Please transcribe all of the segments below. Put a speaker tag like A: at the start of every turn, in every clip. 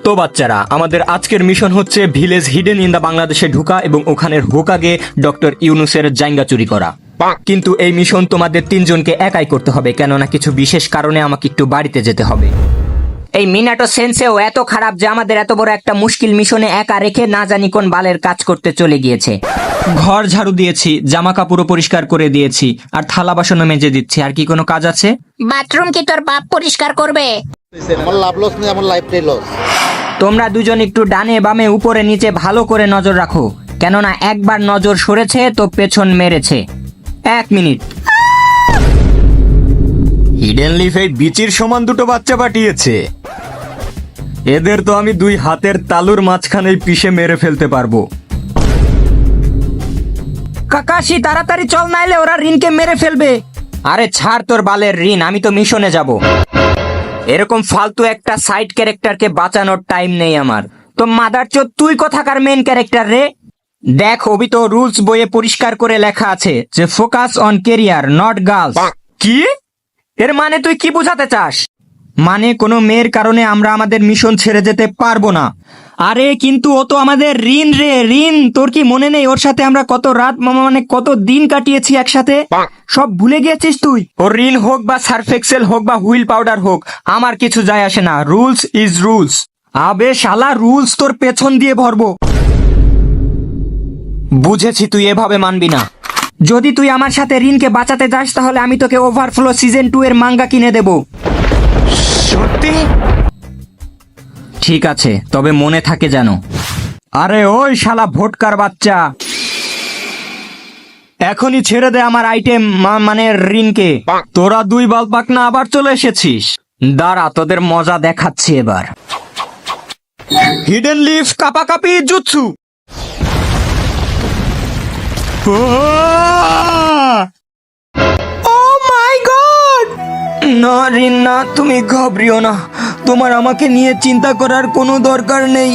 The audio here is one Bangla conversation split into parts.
A: তো বাচ্চারা, আমাদের আজকের মিশন হচ্ছে ভিলেজ হিডেন ইন দা বাংলাদেশে ঢুকা এবং ওখানের হোকাগে ডক্টর ইউনুসের জাইঙ্গা চুরি করা। কিন্তু এই মিশন তোমাদের তিনজনকে একাই করতে হবে, কেননা কিছু বিশেষ কারণে আমাকে একটু বাড়িতে যেতে হবে।
B: এই মিনাটো সেন্সেও এত খারাপ যে আমাদের এত বড় একটা মুশকিল মিশনে একা রেখে না জানি কোন বালের কাজ করতে চলে গিয়েছে।
A: ঘর ঝাড়ু দিয়েছি, জামা কাপড়ও পরিষ্কার করে দিয়েছি, আর থালা বাসনও মেজে দিচ্ছি। আর কি কোনো কাজ আছে?
B: বাথরুম কি তোর বাপ পরিষ্কার করবে?
C: আমার লাভ লস নেই, আমার লাইফটাই লস।
B: তোমরা দুজন একটু ডানে বামে উপরে নিচে ভালো করে নজর রাখো, কেননা একবার নজর সরেছে তো পেছন মেরেছে।
A: 1 মিনিট। হিডেন লিফ এই বিচির সমান দুটো বাচ্চা পাঠিয়েছে। এদের তো আমি 2 হাতের তালুর মাঝখানেই পিষে মেরে ফেলতে পারবো।
B: কাকাশি তাড়াতাড়ি চল, নাইলে ওরা রিনকে মেরে ফেলবে। আরে ছাড় তোর বালের রিন, আমি তো মিশনে যাব। এরকম ফালতু একটা সাইড ক্যারেক্টারকে বাঁচানোর টাইম নেই আমার। তো মাদারচোদ, তুই কোথাকার মেন ক্যারেক্টার রে? দেখ, অবি তো রুলস বইয়ে পরিষ্কার করে লেখা আছে যে focus on career not girls.
A: কি?
B: এর মানে তুই কি বোঝাতে চাস?
A: মানে কোনো মেয়ের কারণে আমরা আমাদের মিশন ছেড়ে যেতে পারবো না।
B: আরে কিন্তু ও তো আমাদের রিন রে, রিন। তোর কি মনে নেই ওর সাথে আমরা কত রাত মানে কত দিন কাটিয়েছি একসাথে? সব ভুলে গিয়েছিস তুই?
A: ও রিন হোক বা সার্ফ এক্সেল হোক বা হুইল পাউডার হোক, আমার কিছু যায় আসে না। Rules is rules.
B: আবে শালা, রুলস তোর পেছন দিয়ে ভরবো।
A: বুঝেছি, তুই এভাবে মানবি না।
B: যদি তুই আমার সাথে রিনকে বাঁচাতে যাস তাহলে আমি তোকে ওভারফ্লো সিজন 2 এর মাঙ্গা কিনে দেব।
A: সত্যি?
B: ঠিক আছে, তবে মনে থাকে যেন।
A: আরে ওই শালা ভোটকার বাচ্চা, এখনই ছেড়ে দে আমার আইটেম মানে রিনকে। তোরা 2 বাল পাকনা আবার চলে এসেছিস।
B: দাঁড়া, তোদের মজা দেখাচ্ছি এবার।
A: হিডেন লিফ কাপাকাপি জুৎসু।
B: Oh my god! না রিন না, তুমি ঘাবড়িও না। তোমার আমাকে নিয়ে চিন্তা করার কোনো দরকার নেই।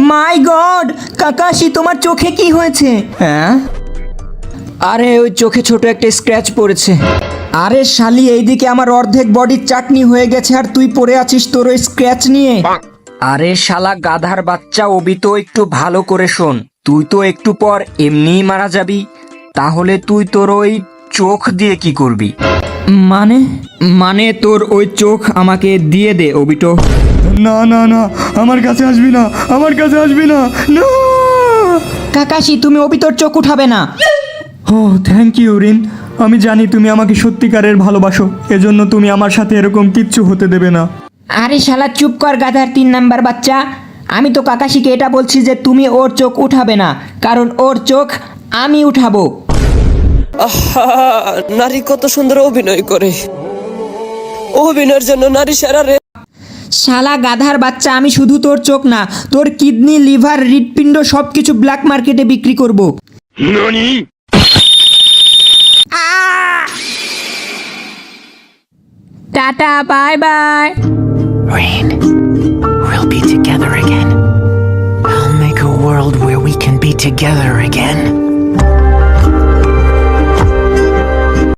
B: মাই গড, কাকাশি তোমার চোখে কি হয়েছে?
A: হ্যাঁ?
B: আরে ওই চোখে ছোট একটা স্ক্র্যাচ পড়েছে। আরে শালি, এইদিকে আমার অর্ধেক বডির চাটনি হয়ে গেছে আর তুই পড়ে আছিস তোর ওই স্ক্র্যাচ নিয়ে। আরে শালা গাধার বাচ্চা, অবি তো একটু ভালো করে শোন। তুই তো একটু পর এমনিই মারা যাবি, তাহলে তুই তোর ওই চোখ দিয়ে কি করবি? মানে তোর ওই চোখ আমাকে দিয়ে দে অবিটো।
A: না না না, আমার কাছে আসবি না, আমার কাছে আসবি না। না
B: কাকাশি, তুমি অবিতোর চোখ উঠাবে না।
A: ও থ্যাংক ইউ রিন। আমি জানি তুমি আমাকে সত্যিকারের ভালোবাসো, এজন্য তুমি আমার সাথে এরকম কিচ্ছু হতে দেবে না।
B: আরে শালা চুপ কর গাধার 3 নাম্বার বাচ্চা। আমি তো কাকাশিকে এটা বলছি যে তুমি ওর চোখ উঠাবে না, কারণ ওর চোখ আমি উঠাবো।
D: আহা, নারী কত সুন্দর অভিনয় করে। অভিনয়ের জন্য নারী সেরা রে।
B: শালা গাধার বাচ্চা, আমি শুধু তোর চোখ না, তোর কিডনি, লিভার, হৃৎপিণ্ড সবকিছু ব্ল্যাক মার্কেটে বিক্রি করব। Tata, bye bye.
E: Rain, we'll be together again. I'll make a world where we can be together again.